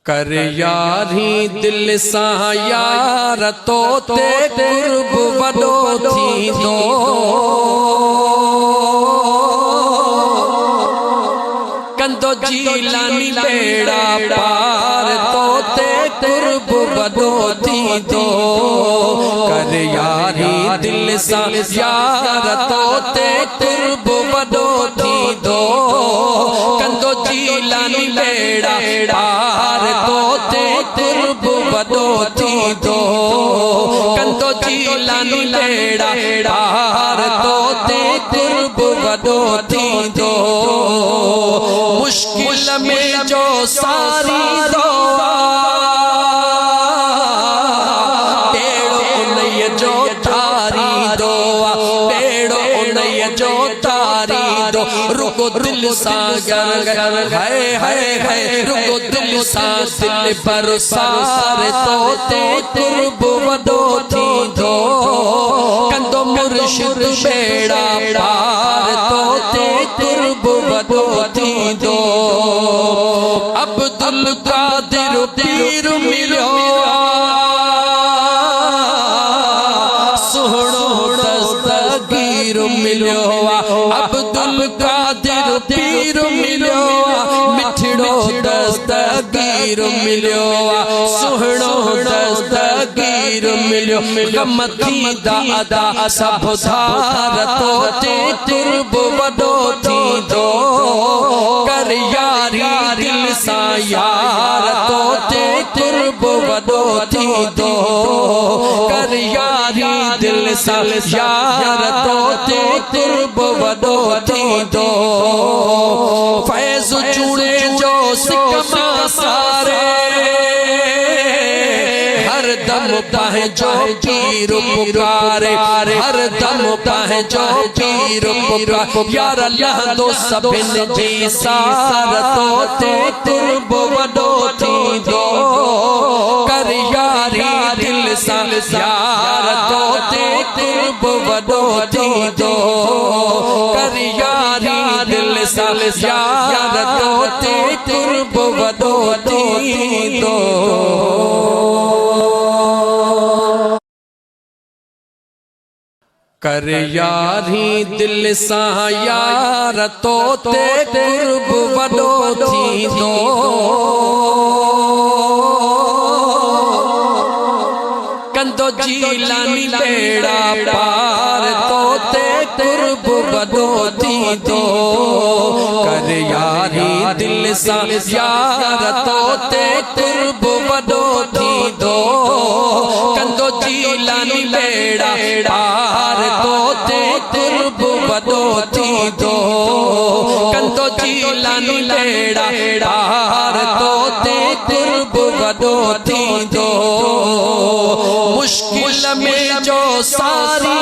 कर यारी दिल सा यार तो ते कुर्ब वडो थी दो कंदो जीलानी बेड़ा पार तो ते कुर्ब वडो थी दो कर यारी दिल सा यार तो ते कुर्ब वडो थी दो कंदो जीलानी बेड़ा पार तो ते कुर्ब वडो थी दो कंदो जीलानी बेड़ा पार तो ते कुर्ब वडो थी दो मुश्किल में जो सारी दुआ टेड़ो उनय जो तारी दुआ टेड़ो उनय जो तारी दो रुको दिल सा गर है रुको दिल सा दिल पर सारे तो ते कुर्ब वडो थी दो कंदो मुर्शिद बेड़ा पार तो ते कुर्ब वडो थी दो अब्दुल कादिर पीर मिलो सोहणो दस्तगीर मिलो अब्दुल कादिर पीर मिलो मिठड़ो दस्तगीर मिलो सोहणो दस्तगीर मिलो गमती दादा सब धार तो ते कुर्ब वडो थी दो कर यारी दिल सा यार तो ते कुर्ब वडो थी दो कर यारी दिल सा यार तो ते कुर्ब वडो थी दो फैज़ चूड़े जो सिकमा सारे हर दम पाए जो पीर पुकारे हर दम पाए जो पीर पुकारे यार अल्लाह दो सबिन जी सार तो ते कुर्ब वडो थी दो कर यारी दिल सा यार तो ते कुर्ब वडो थी दो कर यारी दिल सा यार तो ते कुर्ब वडो थी दो कर यारी दिल सा यार तो ते कुर्ब वडो थी दो कंदो जीलानी बेड़ा पार तो ते कुर्ब वडो थी दो कर यारी दिल सा यार तो ते कुर्ब वडो थी दो कंदो जीलानी बेड़ा पार तो ते कुर्ब वडो थी दो कंदो जीलानी बेड़ा पार तो ते कुर्ब वडो थी दो मुश्किल में जो सारी